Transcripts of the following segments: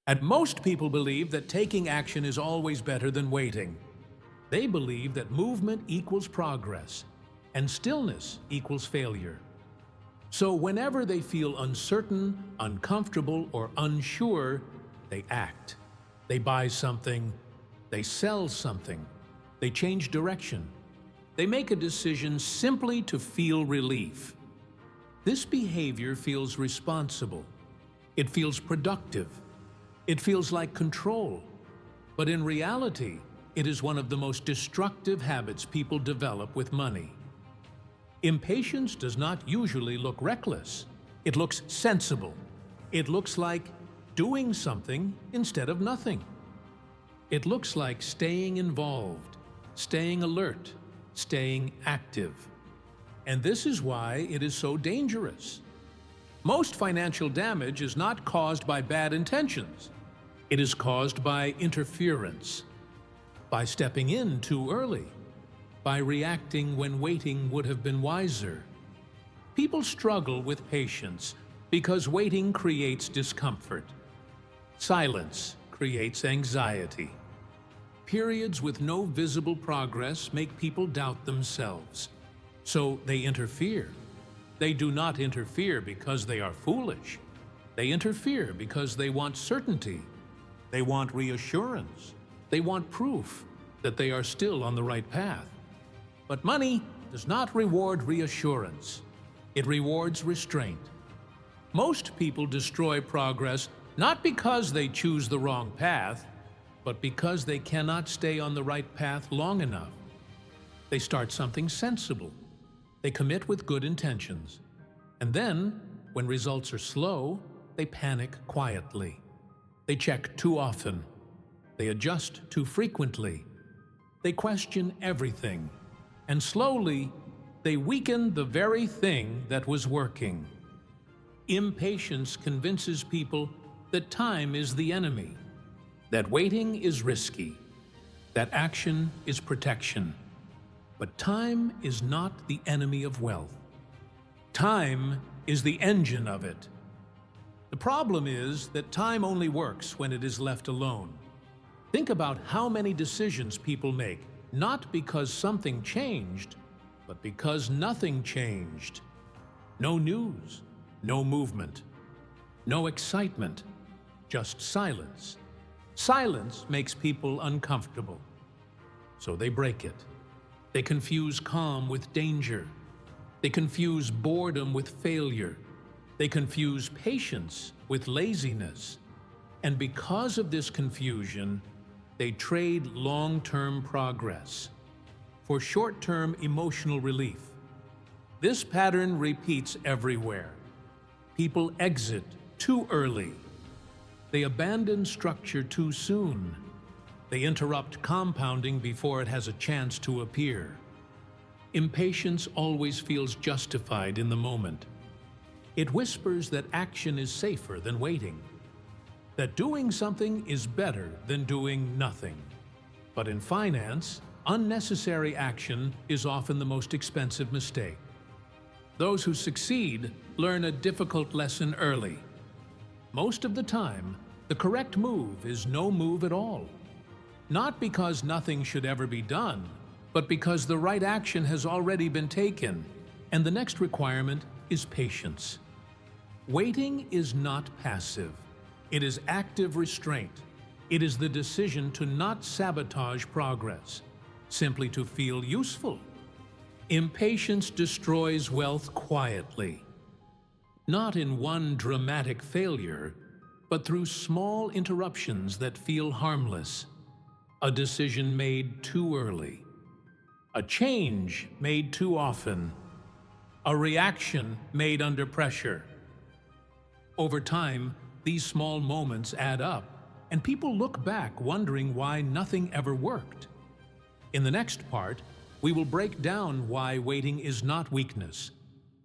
And most people believe that taking action is always better than waiting. They believe that movement equals progress and stillness equals failure. So whenever they feel uncertain, uncomfortable, or unsure, they act. They buy something, they sell something, they change direction. They make a decision simply to feel relief. This behavior feels responsible. It feels productive. It feels like control. But in reality, it is one of the most destructive habits people develop with money. Impatience does not usually look reckless. It looks sensible. It looks like doing something instead of nothing. It looks like staying involved, staying alert, staying active. And this is why it is so dangerous. Most financial damage is not caused by bad intentions. It is caused by interference, by stepping in too early, by reacting when waiting would have been wiser. People struggle with patience because waiting creates discomfort. Silence creates anxiety. Periods with no visible progress make people doubt themselves. So they interfere. They do not interfere because they are foolish. They interfere because they want certainty. They want reassurance. They want proof that they are still on the right path. But money does not reward reassurance. It rewards restraint. Most people destroy progress not because they choose the wrong path, but because they cannot stay on the right path long enough. They start something sensible. They commit with good intentions. And then, when results are slow, they panic quietly. They check too often. They adjust too frequently. They question everything. And slowly, they weaken the very thing that was working. Impatience convinces people that time is the enemy, that waiting is risky, that action is protection. But time is not the enemy of wealth. Time is the engine of it. The problem is that time only works when it is left alone. Think about how many decisions people make, not because something changed, but because nothing changed. No news, no movement, no excitement, just silence. Silence makes people uncomfortable, so they break it. They confuse calm with danger. They confuse boredom with failure. They confuse patience with laziness. And because of this confusion, they trade long-term progress for short-term emotional relief. This pattern repeats everywhere. People exit too early. They abandon structure too soon. They interrupt compounding before it has a chance to appear. Impatience always feels justified in the moment. It whispers that action is safer than waiting, that doing something is better than doing nothing. But in finance, unnecessary action is often the most expensive mistake. Those who succeed learn a difficult lesson early. Most of the time, the correct move is no move at all. Not because nothing should ever be done, but because the right action has already been taken, and the next requirement is patience. Waiting is not passive. It is active restraint. It is the decision to not sabotage progress, simply to feel useful. Impatience destroys wealth quietly, not in one dramatic failure, but through small interruptions that feel harmless. A decision made too early, a change made too often, a reaction made under pressure. Over time, these small moments add up, and people look back wondering why nothing ever worked. In the next part, we will break down why waiting is not weakness,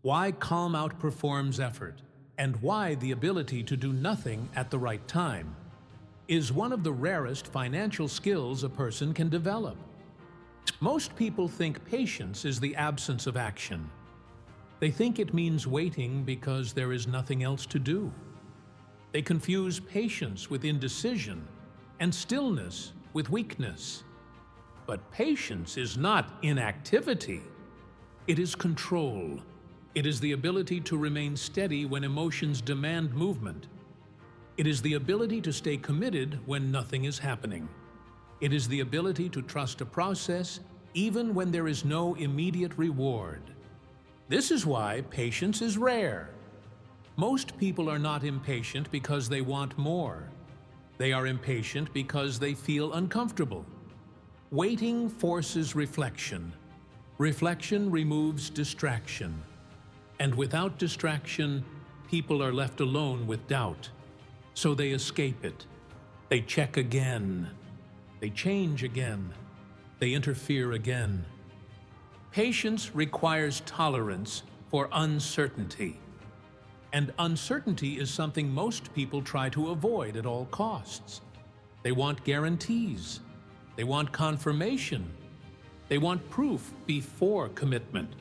why calm outperforms effort, and why the ability to do nothing at the right time is one of the rarest financial skills a person can develop. Most people think patience is the absence of action. They think it means waiting because there is nothing else to do. They confuse patience with indecision and stillness with weakness. But patience is not inactivity. It is control. It is the ability to remain steady when emotions demand movement. It is the ability to stay committed when nothing is happening. It is the ability to trust a process even when there is no immediate reward. This is why patience is rare. Most people are not impatient because they want more. They are impatient because they feel uncomfortable. Waiting forces reflection. Reflection removes distraction. And without distraction, people are left alone with doubt. So they escape it. They check again. They change again. They interfere again. Patience requires tolerance for uncertainty. And uncertainty is something most people try to avoid at all costs. They want guarantees. They want confirmation. They want proof before commitment.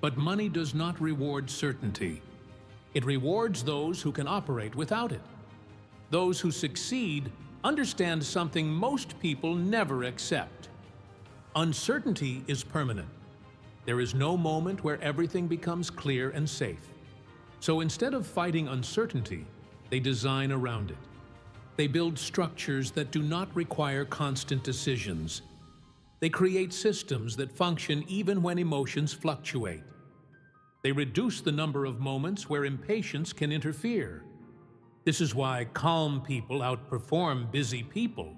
But money does not reward certainty. It rewards those who can operate without it. Those who succeed understand something most people never accept. Uncertainty is permanent. There is no moment where everything becomes clear and safe. So instead of fighting uncertainty, they design around it. They build structures that do not require constant decisions. They create systems that function even when emotions fluctuate. They reduce the number of moments where impatience can interfere. This is why calm people outperform busy people.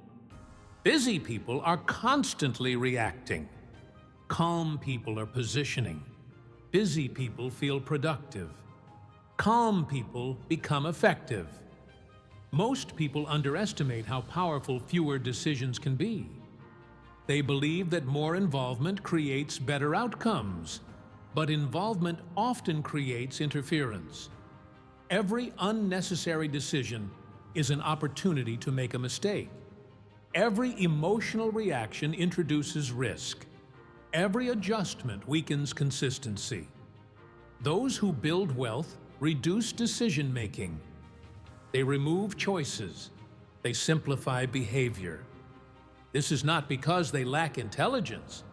Busy people are constantly reacting. Calm people are positioning. Busy people feel productive. Calm people become effective. Most people underestimate how powerful fewer decisions can be. They believe that more involvement creates better outcomes, but involvement often creates interference. Every unnecessary decision is an opportunity to make a mistake. Every emotional reaction introduces risk. Every adjustment weakens consistency. Those who build wealth reduce decision-making. They remove choices. They simplify behavior. This is not because they lack intelligence.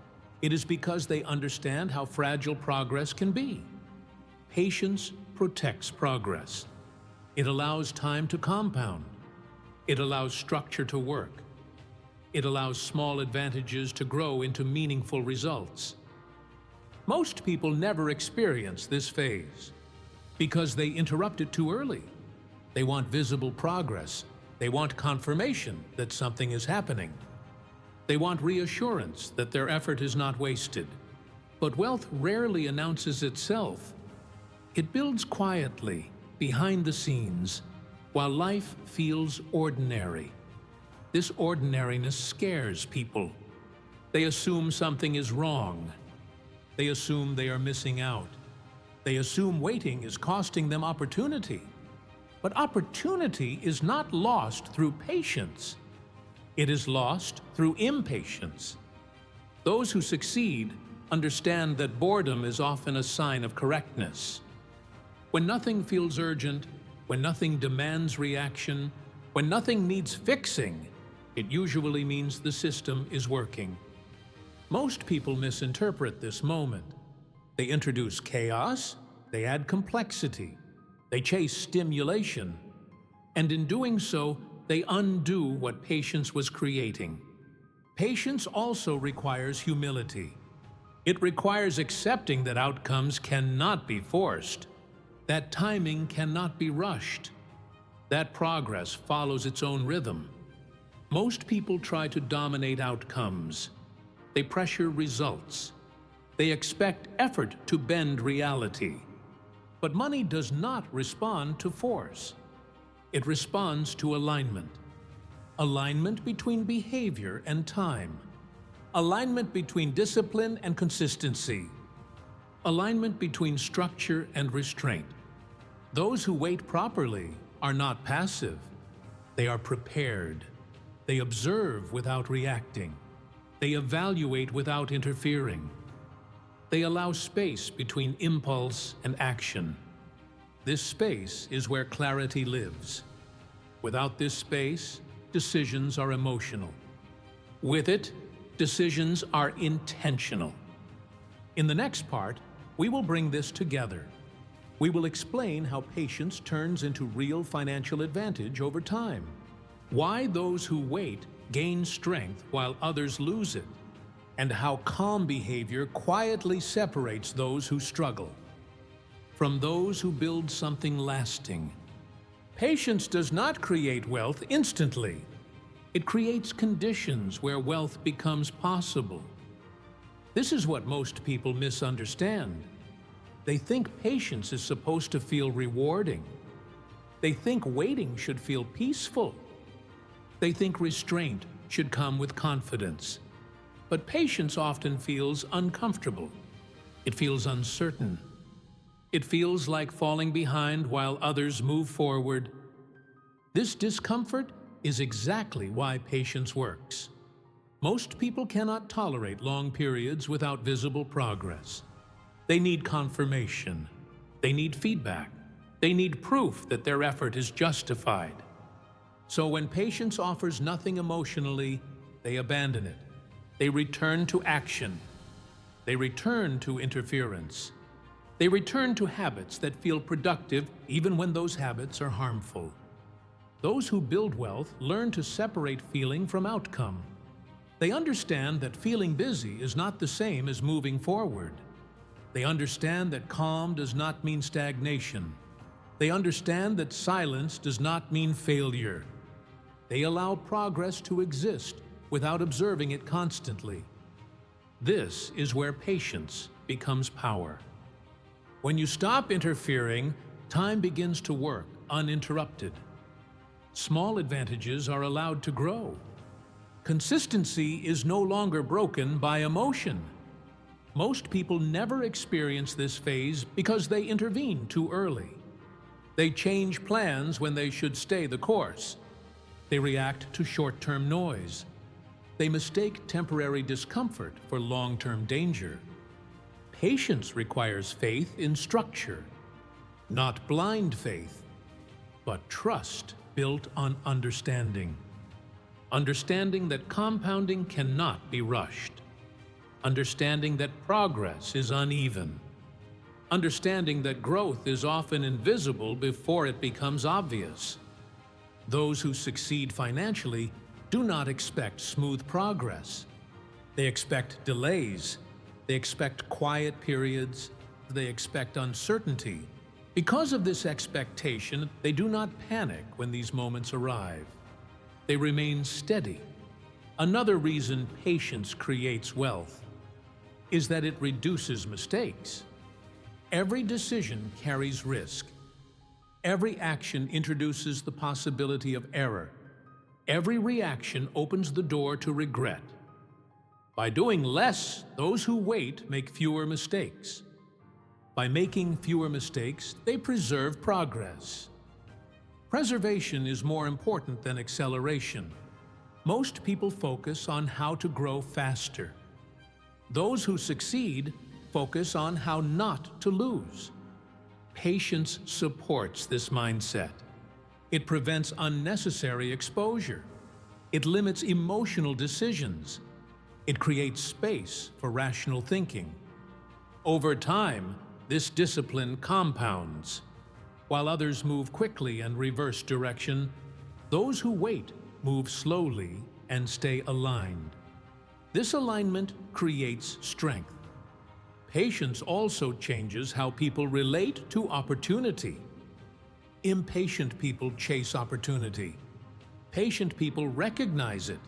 It is because they understand how fragile progress can be. Patience protects progress. It allows time to compound. It allows structure to work. It allows small advantages to grow into meaningful results. Most people never experience this phase because they interrupt it too early. They want visible progress. They want confirmation that something is happening. They want reassurance that their effort is not wasted. But wealth rarely announces itself. It builds quietly, behind the scenes, while life feels ordinary. This ordinariness scares people. They assume something is wrong. They assume they are missing out. They assume waiting is costing them opportunity. But opportunity is not lost through patience. It is lost through impatience. Those who succeed understand that boredom is often a sign of correctness. When nothing feels urgent, when nothing demands reaction, when nothing needs fixing, it usually means the system is working. Most people misinterpret this moment. They introduce chaos, they add complexity, they chase stimulation, and in doing so, they undo what patience was creating. Patience also requires humility. It requires accepting that outcomes cannot be forced, that timing cannot be rushed, that progress follows its own rhythm. Most people try to dominate outcomes. They pressure results. They expect effort to bend reality. But money does not respond to force. It responds to alignment. Alignment between behavior and time. Alignment between discipline and consistency. Alignment between structure and restraint. Those who wait properly are not passive. They are prepared. They observe without reacting. They evaluate without interfering. They allow space between impulse and action. This space is where clarity lives. Without this space, decisions are emotional. With it, decisions are intentional. In the next part, we will bring this together. We will explain how patience turns into real financial advantage over time, why those who wait gain strength while others lose it, and how calm behavior quietly separates those who struggle from those who build something lasting. Patience does not create wealth instantly. It creates conditions where wealth becomes possible. This is what most people misunderstand. They think patience is supposed to feel rewarding. They think waiting should feel peaceful. They think restraint should come with confidence. But patience often feels uncomfortable. It feels uncertain. It feels like falling behind while others move forward. This discomfort is exactly why patience works. Most people cannot tolerate long periods without visible progress. They need confirmation. They need feedback. They need proof that their effort is justified. So when patience offers nothing emotionally, they abandon it. They return to action. They return to interference. They return to habits that feel productive even when those habits are harmful. Those who build wealth learn to separate feeling from outcome. They understand that feeling busy is not the same as moving forward. They understand that calm does not mean stagnation. They understand that silence does not mean failure. They allow progress to exist without observing it constantly. This is where patience becomes power. When you stop interfering, time begins to work uninterrupted. Small advantages are allowed to grow. Consistency is no longer broken by emotion. Most people never experience this phase because they intervene too early. They change plans when they should stay the course. They react to short-term noise. They mistake temporary discomfort for long-term danger. Patience requires faith in structure, not blind faith, but trust built on understanding. Understanding that compounding cannot be rushed. Understanding that progress is uneven. Understanding that growth is often invisible before it becomes obvious. Those who succeed financially do not expect smooth progress. They expect delays. They expect quiet periods. They expect uncertainty. Because of this expectation, they do not panic when these moments arrive. They remain steady. Another reason patience creates wealth is that it reduces mistakes. Every decision carries risk. Every action introduces the possibility of error. Every reaction opens the door to regret. By doing less, those who wait make fewer mistakes. By making fewer mistakes, they preserve progress. Preservation is more important than acceleration. Most people focus on how to grow faster. Those who succeed focus on how not to lose. Patience supports this mindset. It prevents unnecessary exposure. It limits emotional decisions. It creates space for rational thinking. Over time, this discipline compounds. While others move quickly and reverse direction, those who wait move slowly and stay aligned. This alignment creates strength. Patience also changes how people relate to opportunity. Impatient people chase opportunity. Patient people recognize it.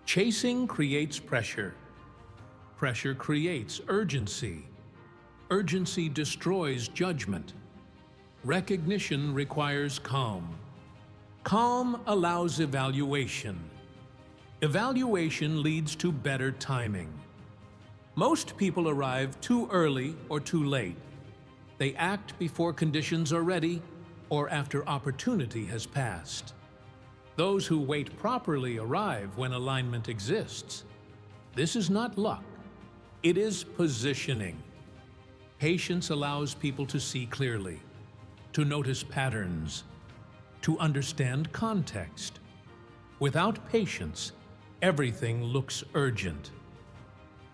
Chasing creates pressure. Pressure creates urgency. Urgency destroys judgment. Recognition requires calm. Calm allows evaluation. Evaluation leads to better timing. Most people arrive too early or too late. They act before conditions are ready or after opportunity has passed. Those who wait properly arrive when alignment exists. This is not luck. It is positioning. Patience allows people to see clearly, to notice patterns. to understand context. Without patience, everything looks urgent.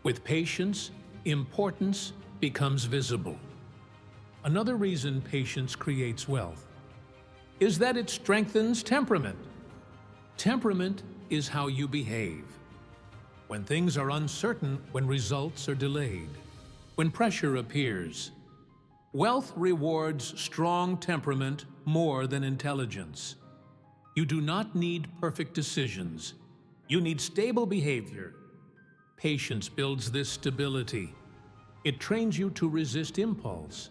With patience, importance becomes visible. Another reason patience creates wealth is that it strengthens temperament. Temperament is how you behave. When things are uncertain, when results are delayed, when pressure appears, wealth rewards strong temperament more than intelligence. You do not need perfect decisions. You need stable behavior. Patience builds this stability. It trains you to resist impulse.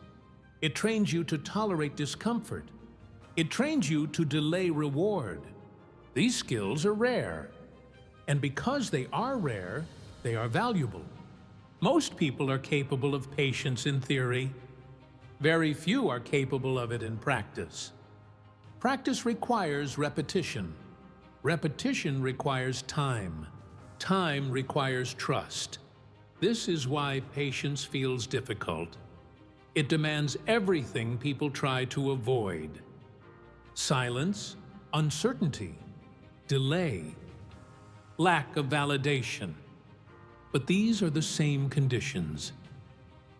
It trains you to tolerate discomfort. It trains you to delay reward. These skills are rare. And because they are rare, they are valuable. Most people are capable of patience in theory. Very few are capable of it in practice. Practice requires repetition. Repetition requires time. Time requires trust. This is why patience feels difficult. It demands everything people try to avoid: silence, uncertainty, delay, lack of validation. But these are the same conditions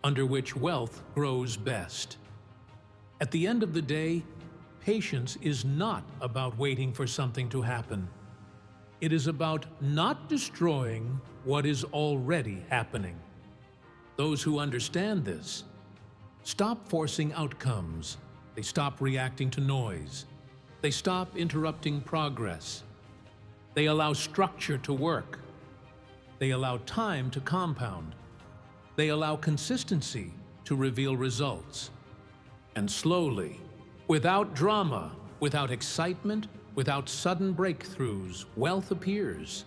under which wealth grows best. At the end of the day, patience is not about waiting for something to happen. It is about not destroying what is already happening. Those who understand this stop forcing outcomes. They stop reacting to noise. They stop interrupting progress. They allow structure to work. They allow time to compound. They allow consistency to reveal results. And slowly, without drama, without excitement, without sudden breakthroughs, wealth appears.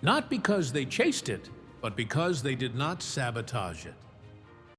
Not because they chased it, but because they did not sabotage it.